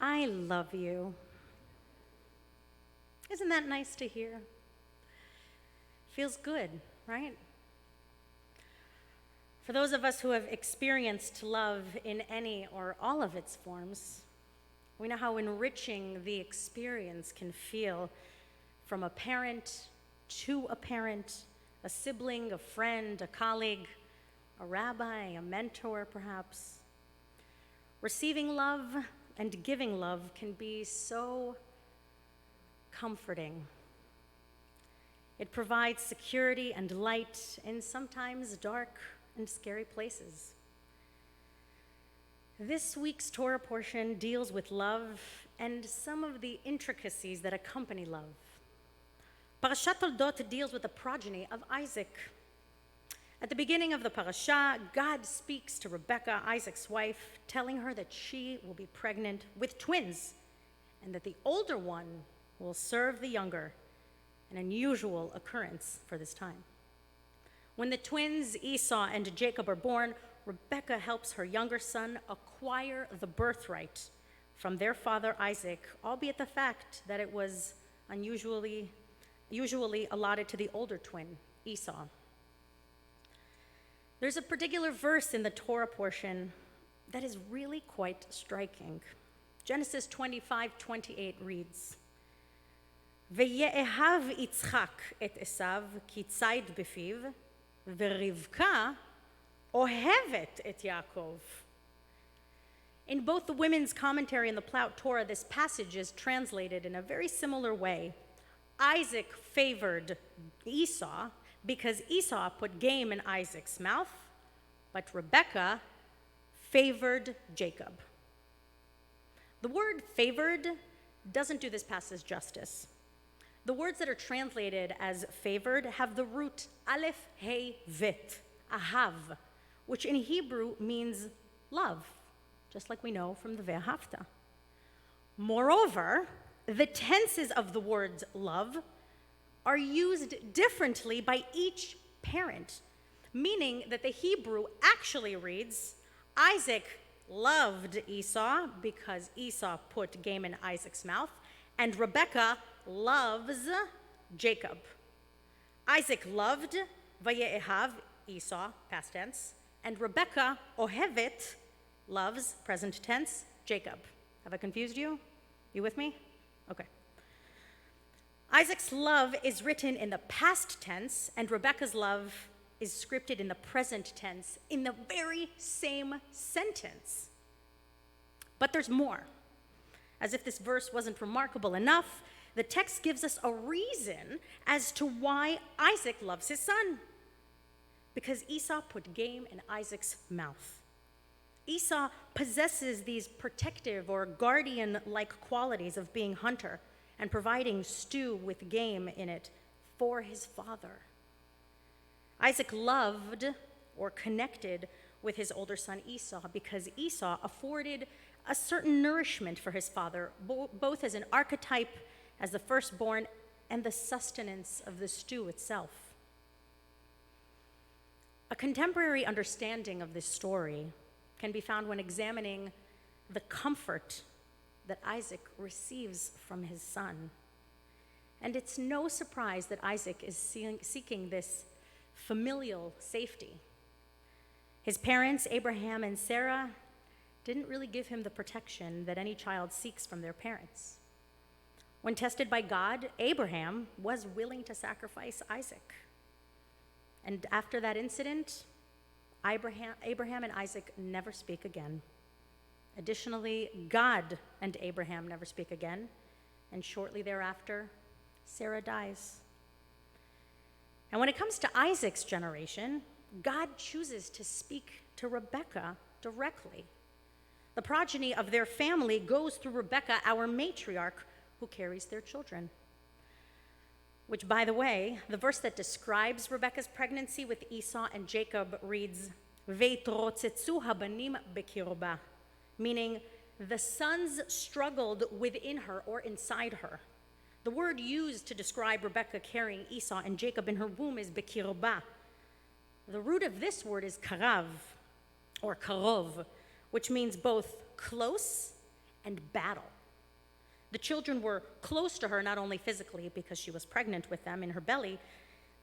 I love you. Isn't that nice to hear? Feels good, right? For those of us who have experienced love in any or all of its forms, we know how enriching the experience can feel from a parent to a parent, a sibling, a friend, a colleague, a rabbi, a mentor, perhaps. Receiving love and giving love can be so comforting. It provides security and light in sometimes dark and scary places. This week's Torah portion deals with love and some of the intricacies that accompany love. Parashat Toldot deals with the progeny of Isaac. At the beginning of the parasha, God speaks to Rebekah, Isaac's wife, telling her that she will be pregnant with twins and that the older one will serve the younger, an unusual occurrence for this time. When the twins Esau and Jacob are born, Rebekah helps her younger son acquire the birthright from their father Isaac, albeit the fact that it was usually allotted to the older twin, Esau. There's a particular verse in the Torah portion that is really quite striking. Genesis 25:28 reads, "Ve'ye'ehav Yitzchak et Esav ki tzayid befiv, ve'Rivka ohevet et Yaakov." In both the women's commentary and the Plout Torah, this passage is translated in a very similar way. Isaac favored Esau because Esau put game in Isaac's mouth, but Rebekah favored Jacob. The word favored doesn't do this passage justice. The words that are translated as favored have the root aleph, hey, vet, ahav, which in Hebrew means love, just like we know from the ve'ahavta. Moreover, the tenses of the words love are used differently by each parent, meaning that the Hebrew actually reads, Isaac loved Esau because Esau put game in Isaac's mouth, and Rebekah loves Jacob. Isaac loved Vaye'ehav, Esau, past tense, and Rebekah ohevet, loves, present tense, Jacob. Have I confused you? You with me? Okay. Isaac's love is written in the past tense, and Rebekah's love is scripted in the present tense in the very same sentence. But there's more. As if this verse wasn't remarkable enough, the text gives us a reason as to why Isaac loves his son. Because Esau put game in Isaac's mouth. Esau possesses these protective or guardian-like qualities of being hunter and providing stew with game in it for his father. Isaac loved or connected with his older son Esau because Esau afforded a certain nourishment for his father, both as an archetype, as the firstborn, and the sustenance of the stew itself. A contemporary understanding of this story can be found when examining the comfort that Isaac receives from his son. And it's no surprise that Isaac is seeking this familial safety. His parents, Abraham and Sarah, didn't really give him the protection that any child seeks from their parents. When tested by God, Abraham was willing to sacrifice Isaac. And after that incident, Abraham and Isaac never speak again. Additionally, God and Abraham never speak again, and shortly thereafter, Sarah dies. And when it comes to Isaac's generation, God chooses to speak to Rebekah directly. The progeny of their family goes through Rebekah, our matriarch, who carries their children. Which, by the way, the verse that describes Rebekah's pregnancy with Esau and Jacob reads, "Veitrotzetzu habanim bekirba," meaning the sons struggled within her or inside her. The word used to describe Rebekah carrying Esau and Jacob in her womb is bekirba. The root of this word is karav, or karov, which means both close and battle. The children were close to her, not only physically because she was pregnant with them in her belly,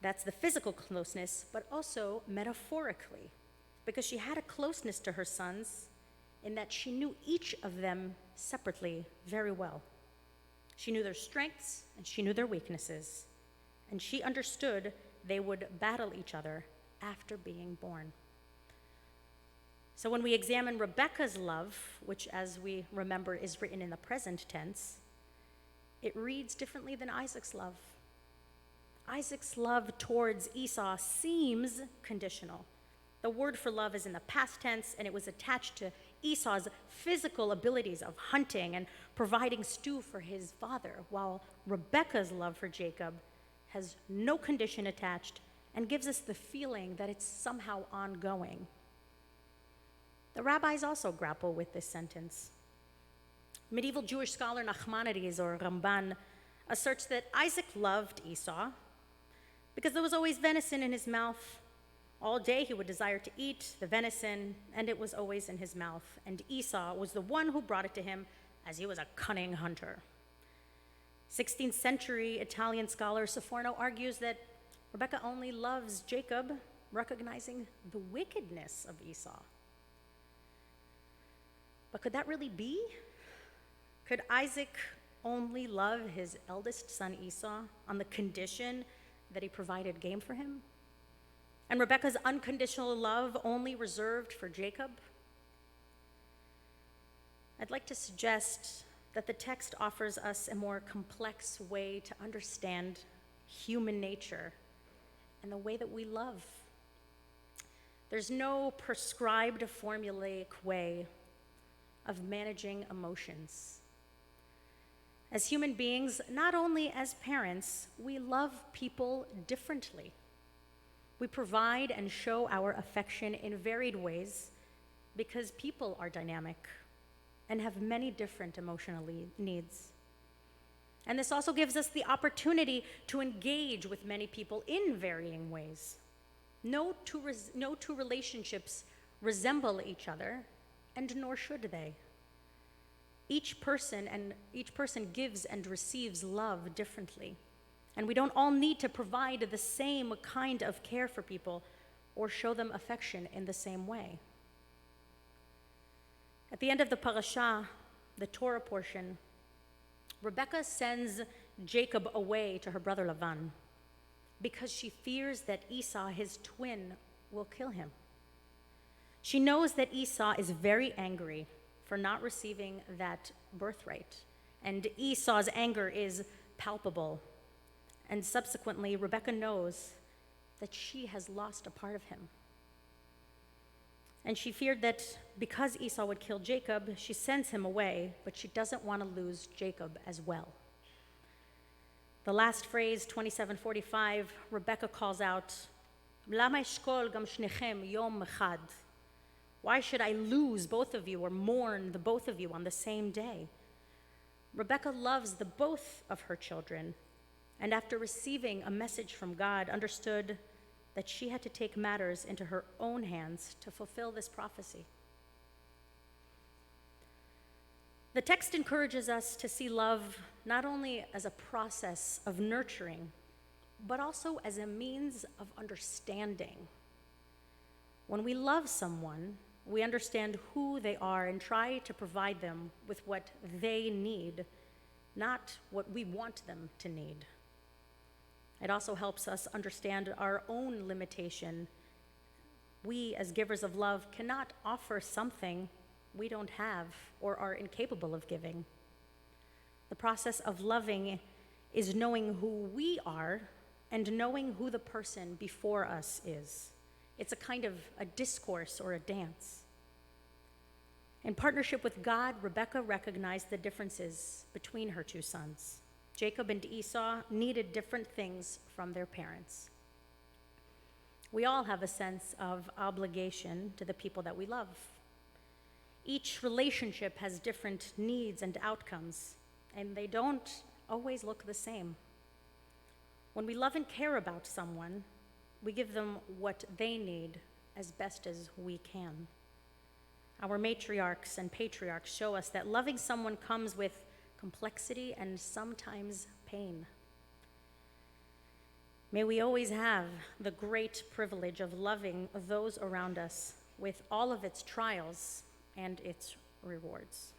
that's the physical closeness, but also metaphorically, because she had a closeness to her sons in that she knew each of them separately very well. She knew their strengths and she knew their weaknesses, and she understood they would battle each other after being born. So when we examine Rebekah's love, which as we remember is written in the present tense, it reads differently than Isaac's love. Isaac's love towards Esau seems conditional. The word for love is in the past tense, and it was attached to Esau's physical abilities of hunting and providing stew for his father, while Rebekah's love for Jacob has no condition attached and gives us the feeling that it's somehow ongoing. The rabbis also grapple with this sentence. Medieval Jewish scholar Nachmanides, or Ramban, asserts that Isaac loved Esau because there was always venison in his mouth. All day he would desire to eat the venison, and it was always in his mouth. And Esau was the one who brought it to him, as he was a cunning hunter. 16th century Italian scholar Sforno argues that Rebekah only loves Jacob, recognizing the wickedness of Esau. But could that really be? Could Isaac only love his eldest son Esau on the condition that he provided game for him? And Rebekah's unconditional love only reserved for Jacob? I'd like to suggest that the text offers us a more complex way to understand human nature and the way that we love. There's no prescribed formulaic way of managing emotions. As human beings, not only as parents, we love people differently. We provide and show our affection in varied ways because people are dynamic and have many different emotional needs. And this also gives us the opportunity to engage with many people in varying ways. No two relationships resemble each other, and nor should they. Each person gives and receives love differently. And we don't all need to provide the same kind of care for people or show them affection in the same way. At the end of the parasha, the Torah portion, Rebekah sends Jacob away to her brother Lavan because she fears that Esau, his twin, will kill him. She knows that Esau is very angry for not receiving that birthright, and Esau's anger is palpable. And subsequently, Rebekah knows that she has lost a part of him. And she feared that because Esau would kill Jacob, she sends him away, but she doesn't want to lose Jacob as well. The last phrase, 27:45, Rebekah calls out, "Lama eshkol gam shnechem yom echad?" Why should I lose both of you or mourn the both of you on the same day? Rebekah loves the both of her children, and after receiving a message from God, understood that she had to take matters into her own hands to fulfill this prophecy. The text encourages us to see love not only as a process of nurturing, but also as a means of understanding. When we love someone, we understand who they are and try to provide them with what they need, not what we want them to need. It also helps us understand our own limitation. We, as givers of love, cannot offer something we don't have or are incapable of giving. The process of loving is knowing who we are and knowing who the person before us is. It's a kind of a discourse or a dance. In partnership with God, Rebekah recognized the differences between her two sons. Jacob and Esau needed different things from their parents. We all have a sense of obligation to the people that we love. Each relationship has different needs and outcomes, and they don't always look the same. When we love and care about someone, we give them what they need as best as we can. Our matriarchs and patriarchs show us that loving someone comes with complexity, and sometimes pain. May we always have the great privilege of loving those around us with all of its trials and its rewards.